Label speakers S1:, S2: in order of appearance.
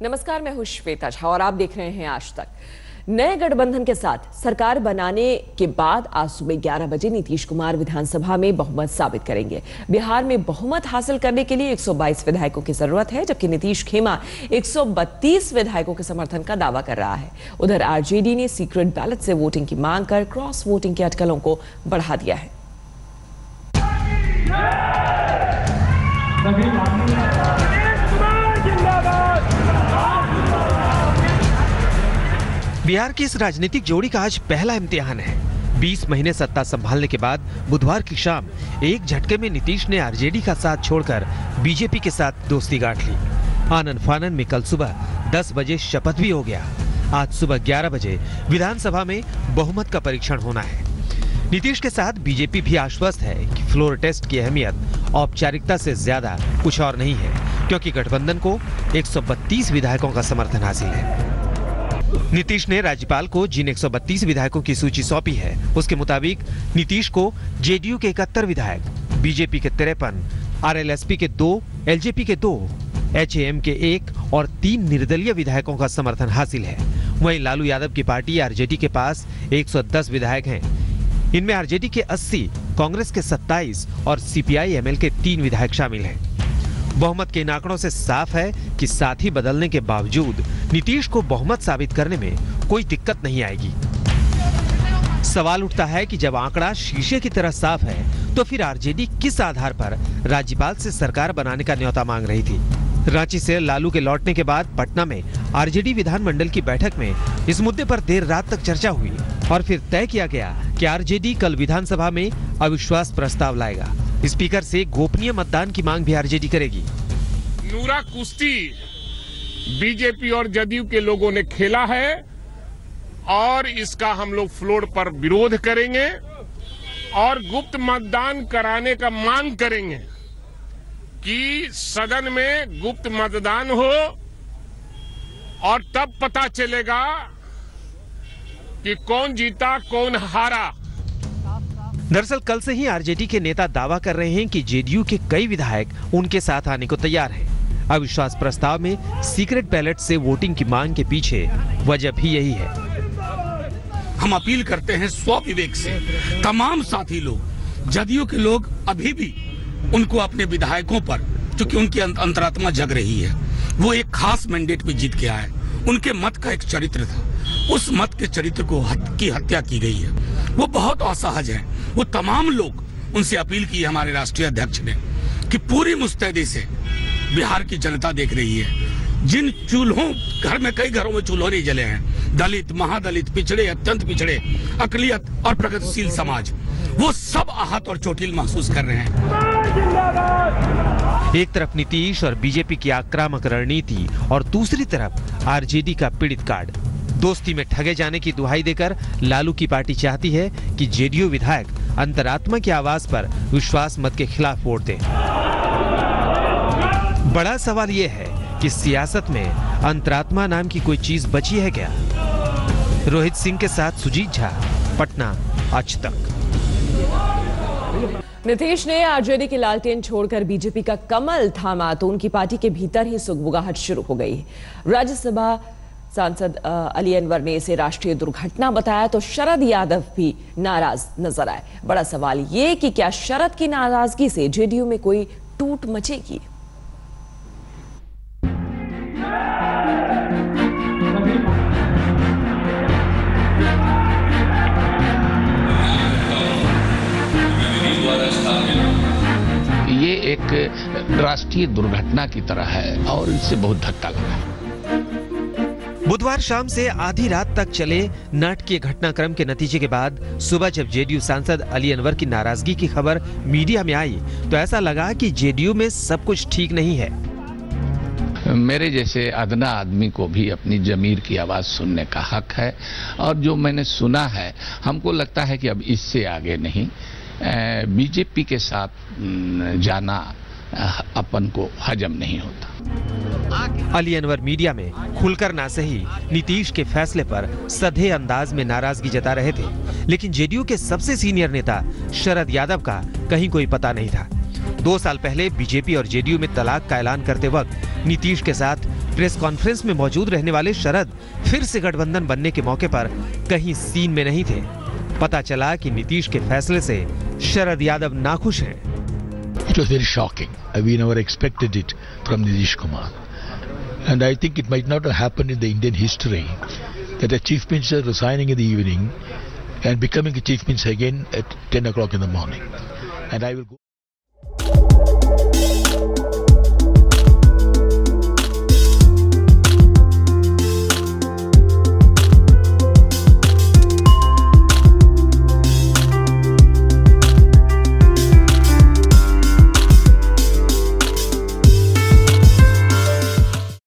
S1: नमस्कार, मैं हूं श्वेता झा और आप देख रहे हैं आज तक। नए गठबंधन के साथ सरकार बनाने के बाद आज सुबह 11 बजे नीतीश कुमार विधानसभा में बहुमत साबित करेंगे। बिहार में बहुमत हासिल करने के लिए 122 विधायकों की जरूरत है, जबकि नीतीश खेमा 132 विधायकों के समर्थन का दावा कर रहा है। उधर आरजेडी ने सीक्रेट बैलेट से वोटिंग की मांग कर क्रॉस वोटिंग की अटकलों को बढ़ा दिया है।
S2: बिहार की इस राजनीतिक जोड़ी का आज पहला इम्तिहान है। 20 महीने सत्ता संभालने के बाद बुधवार की शाम एक झटके में नीतीश ने आरजेडी का साथ छोड़कर बीजेपी के साथ दोस्ती गांठ ली। आनन फानन में कल सुबह 10 बजे शपथ भी हो गया। आज सुबह 11 बजे विधानसभा में बहुमत का परीक्षण होना है। नीतीश के साथ बीजेपी भी आश्वस्त है कि फ्लोर टेस्ट की अहमियत औपचारिकता से ज्यादा कुछ और नहीं है, क्योंकि गठबंधन को 132 विधायकों का समर्थन हासिल है। नीतीश ने राज्यपाल को जिन 132 विधायकों की सूची सौंपी है, उसके मुताबिक नीतीश को जेडीयू के 71 विधायक, बीजेपी के 53, आरएलएसपी के 2, एलजेपी के 2, एचएएम के 1 और 3 निर्दलीय विधायकों का समर्थन हासिल है। वहीं लालू यादव की पार्टी आरजेडी के पास 110 विधायक हैं। इनमें आरजेडी के 80, कांग्रेस के 27 और सीपीआई-एमएल के 3 विधायक शामिल हैं। बहुमत के इन आंकड़ों से साफ है कि साथी बदलने के बावजूद नीतीश को बहुमत साबित करने में कोई दिक्कत नहीं आएगी। सवाल उठता है कि जब आंकड़ा शीशे की तरह साफ है, तो फिर आरजेडी किस आधार पर राज्यपाल से सरकार बनाने का न्योता मांग रही थी। रांची से लालू के लौटने के बाद पटना में आरजेडी विधानमंडल की बैठक में इस मुद्दे पर देर रात तक चर्चा हुई और फिर तय किया गया कि आरजेडी कल विधानसभा में अविश्वास प्रस्ताव लाएगा। स्पीकर से गोपनीय मतदान की मांग भी आरजेडी करेगी।
S3: नूरा कुश्ती बीजेपी और जदयू के लोगों ने खेला है और इसका हम लोग फ्लोर पर विरोध करेंगे और गुप्त मतदान कराने का मांग करेंगे कि सदन में गुप्त मतदान हो और तब पता चलेगा कि कौन जीता कौन हारा।
S2: दरअसल कल से ही आरजेडी के नेता दावा कर रहे हैं कि जेडीयू के कई विधायक उनके साथ आने को तैयार हैं। अविश्वास प्रस्ताव में सीक्रेट बैलेट से वोटिंग की मांग के पीछे वजह भी यही है।
S4: हम अपील करते हैं स्वविवेक से, तमाम साथी लोग, जदयू के लोग अभी भी उनको अपने विधायकों पर, क्योंकि उनकी अंतरात्मा जग रही है, वो एक खास मैंडेट पे जीत के आए। उनके मत का एक चरित्र था, उस मत के चरित्र की हत्या की गई है। वो बहुत असहज है। वो तमाम लोग, उनसे अपील की हमारे राष्ट्रीय अध्यक्ष ने कि पूरी मुस्तैदी से बिहार की जनता देख रही है। जिन चूल्हों, घर में कई घरों में चूल्हों नहीं जले हैं, दलित, महादलित, पिछड़े, अत्यंत पिछड़े, अकलियत और प्रगतिशील समाज, वो सब आहत और चोटिल महसूस कर रहे हैं।
S2: एक तरफ नीतीश और बीजेपी की आक्रामक रणनीति और दूसरी तरफ आरजेडी का पीड़ित कार्ड। दोस्ती में ठगे जाने की दुहाई देकर लालू की पार्टी चाहती है कि जेडीयू विधायक अंतरात्मा की आवाज पर विश्वास मत के खिलाफ वोट दें। बड़ा सवाल यह है कि सियासत में अंतरात्मा नाम की कोई चीज बची है क्या? रोहित सिंह के साथ सुजीत झा, पटना, आज तक।
S1: नीतीश ने आरजेडी की लालटेन छोड़कर बीजेपी का कमल थामा तो उनकी पार्टी के भीतर ही सुगबुगाहट शुरू हो गई। राज्यसभा सांसद अली अनवर ने इसे राष्ट्रीय दुर्घटना बताया तो शरद यादव भी नाराज नजर आए। बड़ा सवाल ये कि क्या शरद की नाराजगी से जेडीयू में कोई टूट मचेगी?
S5: ये एक राष्ट्रीय दुर्घटना की तरह है और इससे बहुत धक्का लगा।
S2: बुधवार शाम से आधी रात तक चले नाटकीय घटनाक्रम के नतीजे के बाद सुबह जब जेडीयू सांसद अली अनवर की नाराजगी की खबर मीडिया में आई तो ऐसा लगा कि जेडीयू में सब कुछ ठीक नहीं है।
S5: मेरे जैसे अदना आदमी को भी अपनी जमीर की आवाज सुनने का हक है और जो मैंने सुना है, हमको लगता है कि अब इससे आगे नहीं, बीजेपी के साथ जाना अपन को हजम नहीं होता।
S2: अली अनवर मीडिया में खुलकर ना सही नीतीश के फैसले पर सधे अंदाज में नाराजगी जता रहे थे, लेकिन जेडीयू के सबसे सीनियर नेता शरद यादव का कहीं कोई पता नहीं था। 2 साल पहले बीजेपी और जेडीयू में तलाक का ऐलान करते वक्त नीतीश के साथ प्रेस कॉन्फ्रेंस में मौजूद रहने वाले शरद फिर से गठबंधन बनने के मौके पर कहीं सीन में नहीं थे। पता चला कि नीतीश के फैसले से शरद यादव नाखुश हैं।
S6: It was very shocking. We never expected it from Nitish Kumar. And I think it might not have happened in the Indian history that a chief minister resigning in the evening and becoming a chief minister again at 10 o'clock in the morning. And I will go.